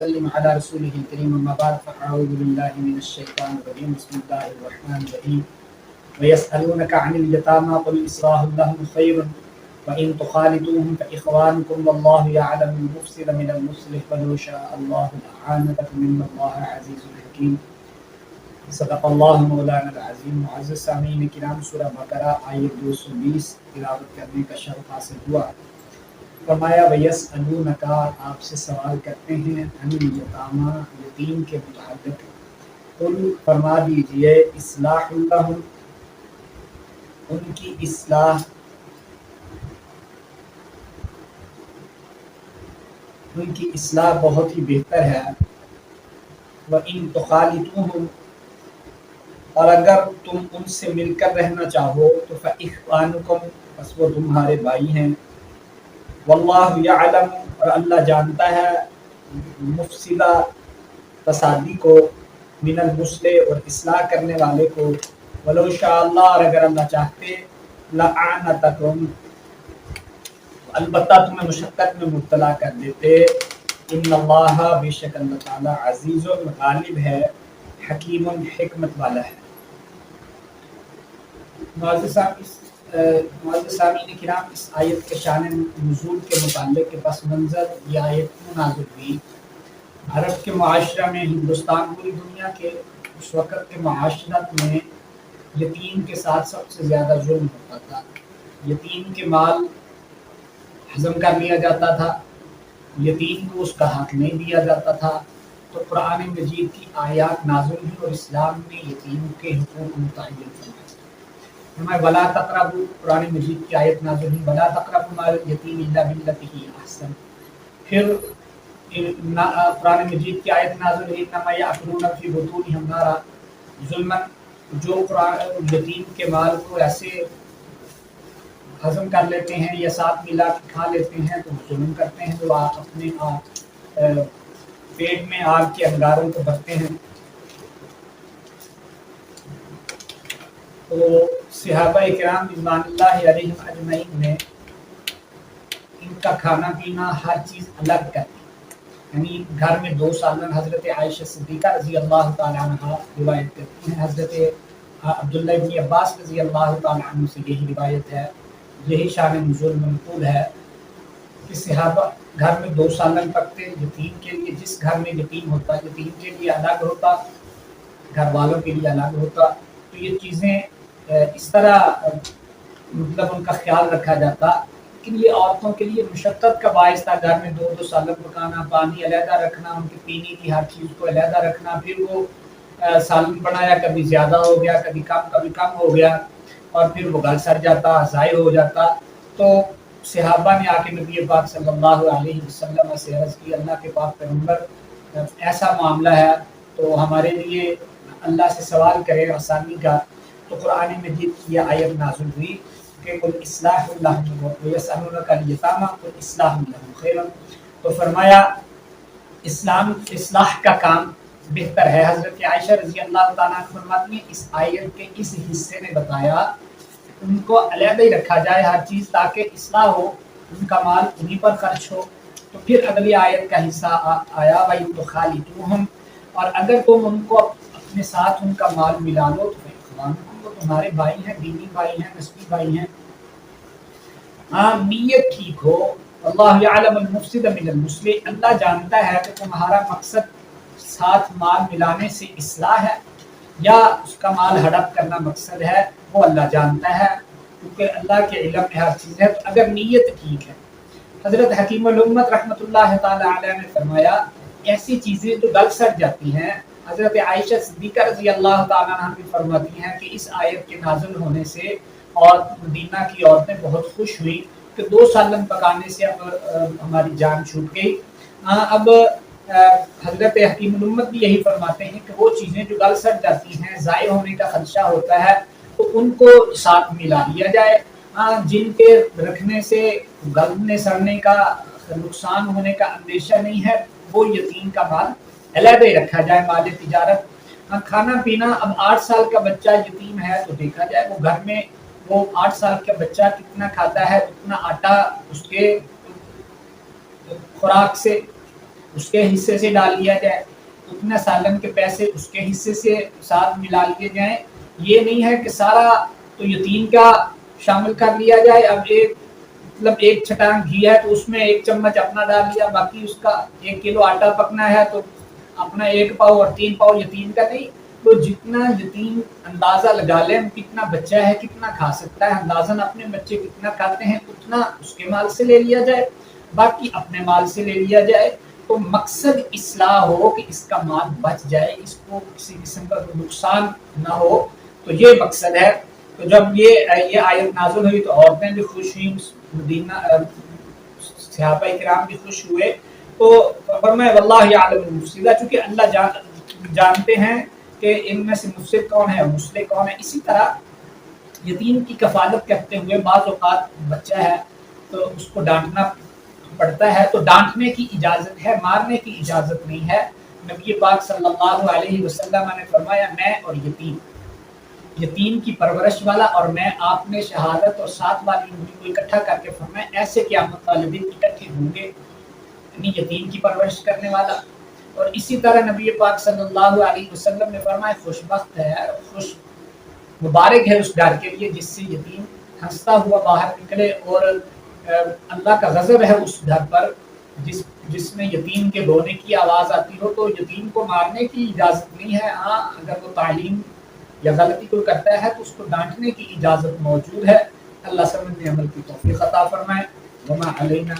وسلم على رسوله الكريم أما بعد فأعوذ بالله من الشيطان الرجيم بسم الله الرحمن الرحيم ويسألونك عن اليتامى قل إصلاح لهم خير وإن تخالطوهم فإخوانكم والله يعلم المفسد من المصلح ولو شاء الله لأعانكم إن الله عزيز حكيم صدق اللہ مولانا العظیم. معزز سامعین کرام، سورہ بقرہ آیت 220 تلاوت کرنے کا شرف حاصل ہوا. فرمایا وَيَسْأَلُونَكَ، آپ سے سوال کرتے ہیں، عن الیتامیٰ، یتیم کے متعلق. قل، فرما دیجئے، اصلاح لہم، ان کی اصلاح بہت ہی بہتر ہے. وَإِن تُخَالِطُوهُمْ، اور اگر تم ان سے مل کر رہنا چاہو تو فإخوانکم، بس وہ تمہارے بھائی ہیں. واللہ یعلم، اور اللہ جانتا ہے، مفسدہ فسادی کو، من المصلح، اور اصلاح کرنے والے کو. ولو شاء اللہ، اور اگر اللہ چاہتے، لأعنتکم، البتہ تمہیں مشقت میں مبتلا کر دیتے. ان اللہ، بے شک اللہ تعالی، عزیز غالب ہے، حکیم حکمت والا ہے. معزز سامعین کرام، اس آیت کے شان نزول کے متعلق کے پس منظر یہ آیت کیوں نازل ہوئی؟ عرب کے معاشرہ میں، ہندوستان، پوری دنیا کے اس وقت کے معاشرت میں یتیم کے ساتھ سب سے زیادہ ظلم ہوتا تھا. یتیم کے مال ہضم کر لیا جاتا تھا، یتیم کو اس کا حق نہیں دیا جاتا تھا. تو قرآن مجید کی آیات نازل ہوئی اور اسلام نے یتیم کے حقوق متعین فرمائے. ولا تقربوا، قرآن مجید کی آیت نازل ہوئی، ولا تقربوا مال الیتیم الا بالتی ہی احسن. پھر قرآن مجید کی آیت نازل ہوئی، انما یأکلون فی بطونہم نارا ظلما. جو یتیم کے مال کو ایسے ہضم کر لیتے ہیں یا ساتھ ملا کے کھا لیتے ہیں تو ظلم کرتے ہیں، وہ اپنے پیٹ میں آگ کے انگاروں کو بھرتے ہیں. تو صحابہ کرام رضوان اللہ علیہم اجمعین نے ان کا کھانا پینا ہر چیز الگ کر دی. یعنی گھر میں 2 سالن حضرت عائشہ صدیقہ رضی اللہ تعالیٰ عنہ روایت کرتی ہیں، حضرت عبداللہ ابن عباس رضی اللہ تعالیٰ عنہ سے یہی روایت ہے، یہی شان نزول منقول ہے کہ صحابہ گھر میں 2 سالن پکتے یتیم کے لیے. جس گھر میں یتیم ہوتا، یتیم کے لیے الگ ہوتا، گھر والوں کے لیے الگ ہوتا. تو یہ چیزیں اس طرح مطلب ان کا خیال رکھا جاتا. لیکن یہ عورتوں کے لیے مشقت کا باعث تھا، گھر میں 2 سالن پکانا، پانی علیحدہ رکھنا، ان کے پینے کی ہر چیز کو علیحدہ رکھنا. پھر وہ سالن بنایا، کبھی زیادہ ہو گیا، کبھی کم ہو گیا، اور پھر وہ گل سڑ جاتا، ضائع ہو جاتا. تو صحابہ نے آ کے نبی پاک صلی اللہ علیہ وسلم سے عرض کی، اللہ کے پاک پیغمبر، ایسا معاملہ ہے تو ہمارے لیے اللہ سے سوال کرے آسانی کا. تو قرآن مجید کی یہ آیت نازل ہوئی کہ قل اصلاح لہم ویسألونک عن الیتامیٰ قل اصلاح لہم خیر. تو فرمایا اصلاح کا کام بہتر ہے. حضرت عائشہ رضی اللہ تعالیٰ فرماتی ہیں، اس آیت کے اس حصے نے بتایا ان کو علیحدہ ہی رکھا جائے ہر چیز، تاکہ اصلاح ہو، ان کا مال انہی پر خرچ ہو. تو پھر اگلی آیت کا حصہ آیا وَإِن تُخَالِطُوهُمْ، اور اگر تم ان کو اپنے ساتھ ان کا مال ملا لو تو فإخوانکم، وہ تمہارے بھائی ہیں، دینی بھائی ہیں، نسبی بھائی ہیں. ہاں، نیت ٹھیک ہو. اللہ یعلم المفسد من المصلح، اللہ جانتا ہے کہ تمہارا مقصد ساتھ مال ملانے سے اصلاح ہے یا اس کا مال ہڑپ کرنا مقصد ہے، وہ اللہ جانتا ہے، کیونکہ اللہ کے علم میں ہر چیز ہے. تو اگر نیت ٹھیک ہے. حضرت حکیم الامت رحمۃ اللہ تعالی علیہ نے فرمایا، ایسی چیزیں جو گل سڑ جاتی ہیں، حضرت عائشہ صدیقہ رضی اللہ تعالیٰ عنہ بھی فرماتی ہیں کہ اس آیت کے نازل ہونے سے اور مدینہ کی عورتیں بہت خوش ہوئی کہ 2 سالن پکانے سے اب ہماری جان چھوٹ گئی. اب حضرت حکیم الامت بھی یہی فرماتے ہیں کہ وہ چیزیں جو گل سڑ جاتی ہیں، ضائع ہونے کا خدشہ ہوتا ہے، تو ان کو ساتھ ملا لیا جائے. جن کے رکھنے سے گلنے سڑنے کا نقصان ہونے کا اندیشہ نہیں ہے، وہ یتیم کا مال علیحدہ ہی رکھا جائے، مال تجارت. کھانا پینا، اب 8 سال کا بچہ یتیم ہے تو دیکھا جائے وہ گھر میں وہ 8 سال کا بچہ کتنا کھاتا ہے، اتنا آٹا اس کے خوراک سے اس کے حصے سے ڈال لیا جائے، اتنے سالن کے پیسے اس کے حصے سے ساتھ ملا لیے جائیں. یہ نہیں ہے کہ سارا تو یتیم کا شامل کر لیا جائے. اب ایک مطلب ایک چھٹان گھی ہے تو اس میں 1 چمچ اپنا ڈال لیا، باقی اس کا 1 کلو آٹا پکنا ہے تو اپنا 1 پاؤ اور 3 پاؤ یتیم کا نہیں. تو جتنا یتیم اندازہ لگا لیں کتنا بچہ ہے کتنا کھا سکتا ہے، اندازاً اپنے بچے کتنا کھاتے ہیں اتنا اس کے مال سے لے لیا جائے، باقی اپنے مال سے لے لیا جائے. تو مقصد اصلاح ہو کہ اس کا مال بچ جائے، اس کو کسی قسم کا نقصان نہ ہو، تو یہ مقصد ہے. تو جب یہ آیت نازل ہوئی تو عورتیں بھی خوش ہوئیں، مدینہ صحابہ کرام بھی خوش ہوئے. تو فرمایا واللہ یعلم المفسد، چونکہ اللہ جانتے ہیں کہ ان میں سے مفسد کون ہے اور مصلح کون ہے. اسی طرح یتیم کی کفالت کرتے ہوئے بعض اوقات بچہ ہے تو اس کو ڈانٹنا پڑتا ہے، تو ڈانٹنے کی اجازت ہے، مارنے کی اجازت نہیں ہے. نبی پاک صلی اللہ علیہ وسلم نے فرمایا میں اور یتیم کی پرورش والا اور میں، آپ نے شہادت اور ساتھ والی انگلی کو اکٹھا کر کے فرمایا ایسے قیامت والے دن اکٹھے ہوں گے، یعنی یتیم کی پرورش کرنے والا. اور اسی طرح نبی پاک صلی اللہ علیہ وسلم نے فرمایا خوش بخت ہے، خوش مبارک ہے اس گھر کے لیے جس سے یتیم ہنستا ہوا باہر نکلے، اور اللہ کا غضب ہے اس گھر پر جس میں یتیم کے رونے کی آواز آتی ہو. تو یتیم کو مارنے کی اجازت نہیں ہے، ہاں اگر وہ تعلیم یا غلطی کوئی کرتا ہے تو اس کو ڈانٹنے کی اجازت موجود ہے. اللہ سمجھنے عمل کی توفیق عطا فرمائے. وما علینا